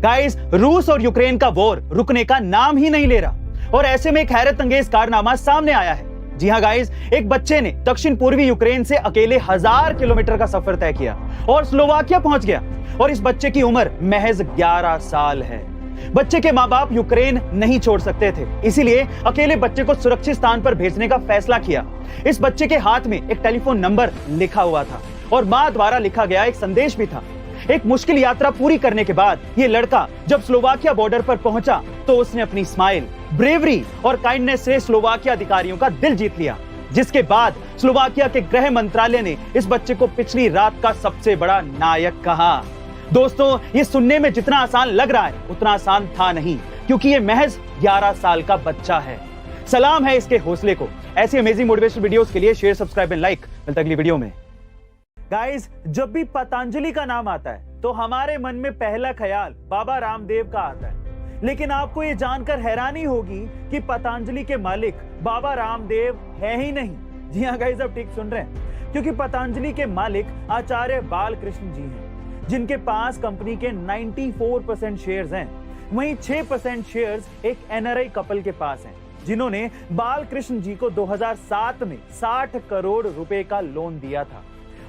Guys, रूस और Ukraine का वॉर रुकने का नाम ही नहीं ले रहा और ऐसे में एक हैरत अंगेज कारनामा सामने आया है। जी हां गाइस, एक बच्चे ने दक्षिण पूर्वी यूक्रेन से अकेले 1000 किलोमीटर का सफर तय किया और स्लोवाकिया पहुंच गया और इस बच्चे की उम्र महज 11 साल है। बच्चे के माँ बाप यूक्रेन नहीं छोड़ सकते थे, इसीलिए अकेले बच्चे को सुरक्षित स्थान पर भेजने का फैसला किया। इस बच्चे के हाथ में एक टेलीफोन नंबर लिखा हुआ था और माँ द्वारा लिखा गया एक संदेश भी था। एक मुश्किल यात्रा पूरी करने के बाद ये लड़का जब स्लोवाकिया बॉर्डर पर पहुंचा तो उसने अपनी स्माइल, ब्रेवरी और काइंडनेस से स्लोवाकिया अधिकारियों का दिल जीत लिया, जिसके बाद स्लोवाकिया के गृह मंत्रालय ने इस बच्चे को पिछली रात का सबसे बड़ा नायक कहा। दोस्तों, ये सुनने में जितना आसान लग रहा है उतना आसान था नहीं, क्योंकि ये महज 11 साल का बच्चा है। सलाम है इसके हौसले को। ऐसी अमेजिंग मोटिवेशनल वीडियोस के लिए शेयर, सब्सक्राइब एंड लाइक। मिलता है अगली वीडियो में। गाइस, जब भी पतंजलि का नाम आता है तो हमारे मन में पहला ख्याल बाबा रामदेव का आता है, लेकिन आपको ये जानकर हैरानी होगी कि पतंजलि के मालिक बाबा रामदेव है ही नहीं। जी हाँ गाइस, आप ठीक सुन रहे हैं, क्योंकि पतंजलि के मालिक आचार्य बालकृष्ण जी हैं, जिनके पास कंपनी के 94% शेयर्स हैं। वहीं 6% शेयर्स एक एनआरआई कपल के पास हैं, जिन्होंने बालकृष्ण जी को 2007 में 60 करोड़ रुपए का लोन दिया था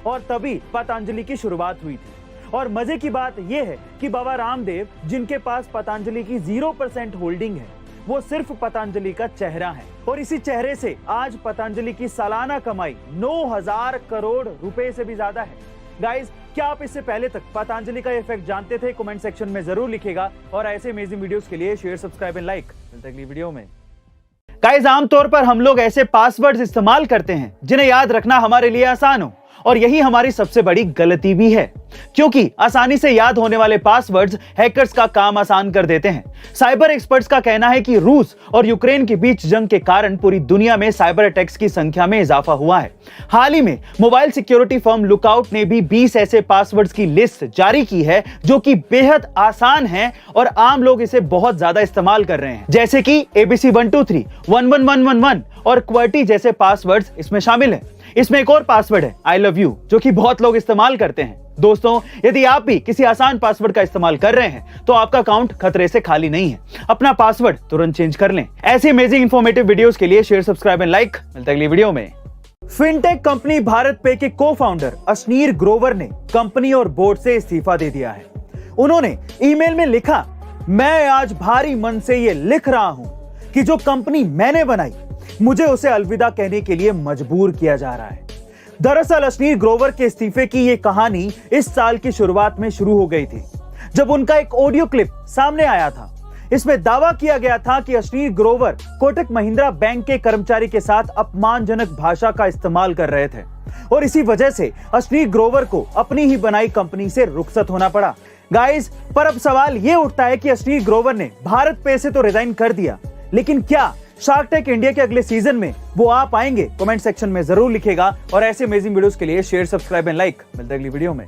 और तभी पतंजलि की शुरुआत हुई थी। और मजे की बात यह है कि बाबा रामदेव, जिनके पास पतंजलि की 0% होल्डिंग है, वो सिर्फ पतंजलि का चेहरा है और इसी चेहरे से आज पतंजलि की सालाना कमाई 9000 करोड़ रुपए से भी ज्यादा है। गाइस, क्या आप इससे पहले तक पतंजलि का इफेक्ट जानते थे? कमेंट सेक्शन में जरूर लिखेगा और ऐसे अमेजिंग वीडियोस के लिए शेयर, सब्सक्राइब एंड लाइक। मिलते हैं अगली वीडियो में। गाइस, आमतौर पर हम लोग ऐसे पासवर्ड्स इस्तेमाल करते हैं जिन्हें याद रखना हमारे लिए आसान हो, और यही हमारी सबसे बड़ी गलती भी है, क्योंकि आसानी से याद होने वाले पासवर्ड्स हैकर्स का काम आसान कर देते हैं। साइबर एक्सपर्ट्स का कहना है कि रूस और यूक्रेन के बीच जंग के कारण पूरी दुनिया में साइबर अटैक्स की संख्या में इजाफा हुआ है। हाल ही में मोबाइल सिक्योरिटी फर्म लुकआउट ने भी 20 ऐसे पासवर्ड्स की लिस्ट जारी की है जो कि बेहद आसान है और आम लोग इसे बहुत ज्यादा इस्तेमाल कर रहे हैं, जैसे कि ABC 123, 11111 और QWERTY जैसे पासवर्ड्स इसमें शामिल है। इसमें एक और पासवर्ड है I love you, जो कि बहुत लोग इस्तेमाल करते हैं। दोस्तों, यदि आप भी किसी आसान पासवर्ड का इस्तेमाल कर रहे हैं तो आपका अकाउंट खतरे से खाली नहीं है। अपना पासवर्ड तुरंत चेंज कर लें। ऐसी अमेजिंग इंफॉर्मेटिव वीडियोस के लिए शेयर, सब्सक्राइब एंड लाइक। मिलते हैं अगली वीडियो में। फिनटेक कंपनी भारत पे के को-फाउंडर अशनीर ग्रोवर ने कंपनी और बोर्ड से इस्तीफा दे दिया है। उन्होंने ईमेल में लिखा, मैं आज भारी मन से ये लिख रहा हूं कि जो कंपनी मैंने बनाई, मुझे उसे अलविदा कहने के लिए मजबूर किया जा रहा है। दरअसल अशनीर ग्रोवर के इस्तीफे की ये कहानी इस साल की शुरुआत में शुरू हो गई थी, जब उनका एक ऑडियो क्लिप सामने आया था। इसमें दावा किया गया था कि अशनीर ग्रोवर कोटक महिंद्रा बैंक के कर्मचारी के साथ अपमानजनक भाषा का इस्तेमाल कर रहे थे और इसी वजह से अशनीर ग्रोवर को अपनी ही बनाई कंपनी से रुखसत होना पड़ा। गाइस, पर अब सवाल ये उठता है कि अशनीर ग्रोवर ने भारत पे से तो रिजाइन कर दिया, लेकिन क्या शार्क टैंक इंडिया के अगले सीजन में वो आ पाएंगे? कमेंट सेक्शन में जरूर लिखेगा और ऐसे अमेजिंग वीडियोस के लिए शेयर, सब्सक्राइब एंड लाइक। मिलते हैं अगली वीडियो में।